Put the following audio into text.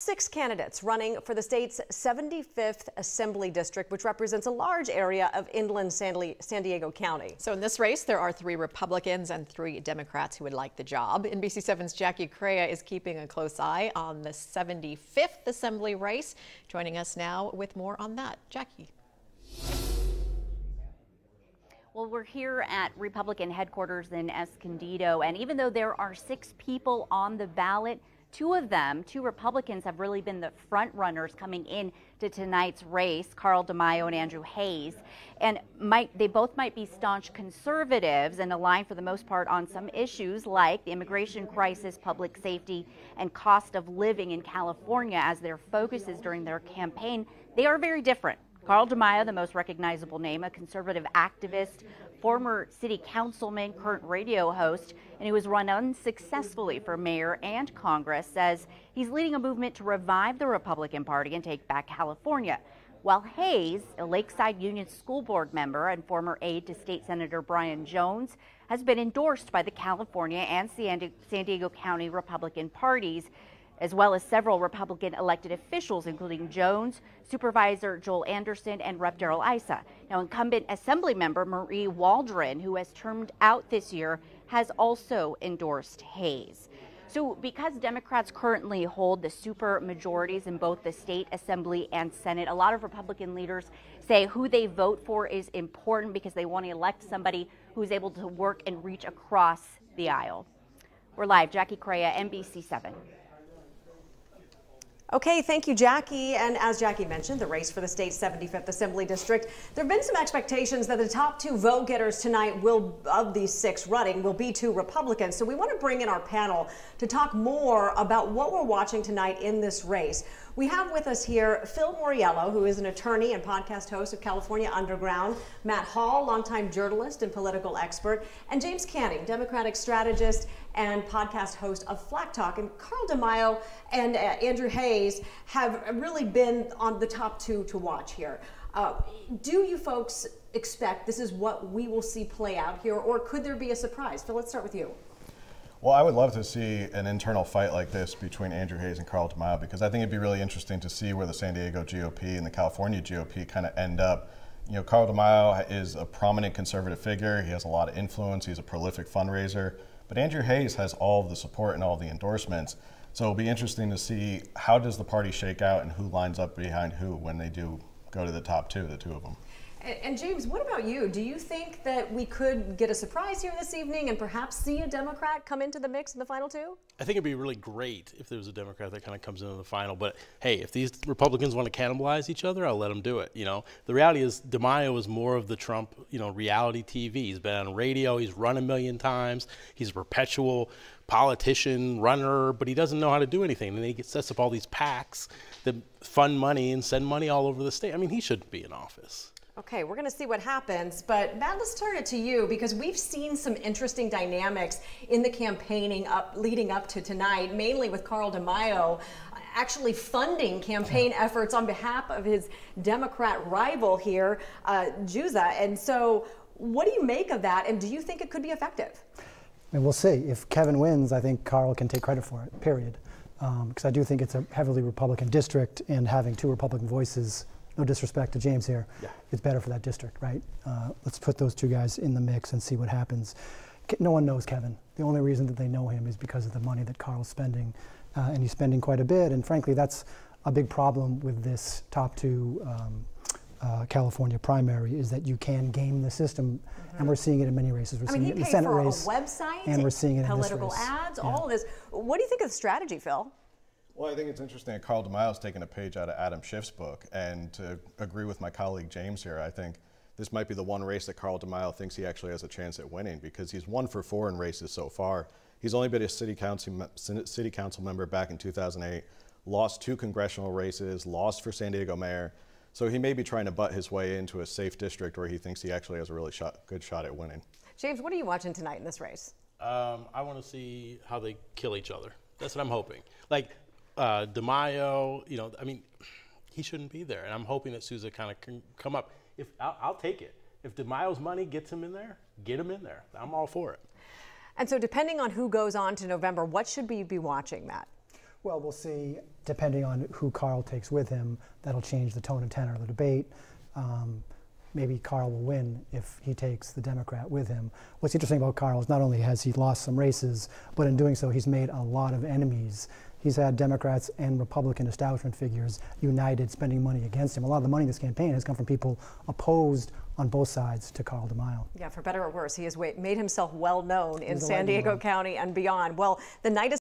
6 candidates running for the state's 75th Assembly District, which represents a large area of inland San Diego County. So in this race, there are 3 Republicans and 3 Democrats who would like the job. NBC7's Jackie Correa is keeping a close eye on the 75th Assembly race. Joining us now with more on that. Jackie. Well, we're here at Republican headquarters in Escondido, and even though there are 6 people on the ballot, 2 Republicans have really been the front runners coming in to tonight's race, Carl DeMaio and Andrew Hayes. And they both might be staunch conservatives and align for the most part on some issues like the immigration crisis, public safety, and cost of living in California as their focuses during their campaign. They are very different. Carl DeMaio, the most recognizable name, a conservative activist, former city councilman, current radio host, and who has run unsuccessfully for mayor and Congress, says he's leading a movement to revive the Republican Party and take back California. While Hayes, a Lakeside Union School Board member and former aide to State Senator Brian Jones, has been endorsed by the California and San Diego County Republican parties, as well as several Republican elected officials, including Jones, Supervisor Joel Anderson, and Rep. Darrell Issa. Now, incumbent Assembly member Marie Waldron, who has termed out this year, has also endorsed Hayes. So because Democrats currently hold the super majorities in both the state Assembly and Senate, a lot of Republican leaders say who they vote for is important because they want to elect somebody who's able to work and reach across the aisle. We're live. Jackie Correa, NBC7. Okay, thank you, Jackie. And as Jackie mentioned, the race for the state's 75th Assembly District, there have been some expectations that the top 2 vote getters tonight of these 6 running will be 2 Republicans. So we want to bring in our panel to talk more about what we're watching tonight in this race. We have with us here Phil Moriello, who is an attorney and podcast host of California Underground, Matt Hall, longtime journalist and political expert, and James Canning, Democratic strategist and podcast host of Flack Talk. And Carl DeMaio and Andrew Hayes have really been on the top 2 to watch here. Do you folks expect this is what we will see play out here, or could there be a surprise? Phil, let's start with you. Well, I would love to see an internal fight like this between Andrew Hayes and Carl DeMaio, because I think it'd be really interesting to see where the San Diego GOP and the California GOP kind of end up. You know, Carl DeMaio is a prominent conservative figure. He has a lot of influence. He's a prolific fundraiser. But Andrew Hayes has all of the support and all of the endorsements. So it'll be interesting to see how does the party shake out and who lines up behind who when they do go to the top 2, the 2 of them. And James, what about you? Do you think that we could get a surprise here this evening and perhaps see a Democrat come into the mix in the final 2? I think it'd be really great if there was a Democrat that kind of comes into the final. But hey, if these Republicans want to cannibalize each other, I'll let them do it. You know, the reality is DeMaio is more of the Trump, reality TV. He's been on radio. He's run a million times. He's a perpetual politician, runner, but he doesn't know how to do anything. And then he sets up all these PACs that fund money and send money all over the state. I mean, he shouldn't be in office. Okay, we're going to see what happens, but Matt, let's turn it to you because we've seen some interesting dynamics in the campaigning leading up to tonight, mainly with Carl DeMaio actually funding campaign efforts on behalf of his Democrat rival here, Chida. And so what do you make of that, and do you think it could be effective? And we'll see. If Kevin wins, I think Carl can take credit for it, period. Because I do think it's a heavily Republican district, and having 2 Republican voices, no disrespect to James here, it's better for that district, right? Let's put those 2 guys in the mix and see what happens. No one knows Kevin. The only reason that they know him is because of the money that Carl's spending, and he's spending quite a bit. And frankly, that's a big problem with this top 2 California primary, is that you can game the system, and we're seeing it in many races. We're seeing it in the Senate race, a website, and we're seeing it in this political race. ads, all of this. What do you think of the strategy, Phil? Well, I think it's interesting that Carl DeMaio's taken a page out of Adam Schiff's book, and to agree with my colleague James here, I think this might be the one race that Carl DeMaio thinks he actually has a chance at winning, because he's 1 for 4 in races so far. He's only been a city council member back in 2008, lost 2 congressional races, lost for San Diego mayor. So he may be trying to butt his way into a safe district where he thinks he actually has a really good shot at winning. James, what are you watching tonight in this race? I want to see how they kill each other. That's what I'm hoping. Like DeMaio, I mean, he shouldn't be there, and I'm hoping that Sousa kind of can come up. I'll take it. If DeMaio's money gets him in there, get him in there. I'm all for it. And so depending on who goes on to November, what should we be watching, Matt? Well, we'll see, depending on who Carl takes with him, that'll change the tone and tenor of the debate. Maybe Carl will win if he takes the Democrat with him. What's interesting about Carl is not only has he lost some races, but in doing so, he's made a lot of enemies. He's had Democrats and Republican establishment figures united, spending money against him. A lot of the money in this campaign has come from people opposed on both sides to Carl DeMaio. Yeah, for better or worse, he has made himself well known in San Diego County and beyond. Well, the night is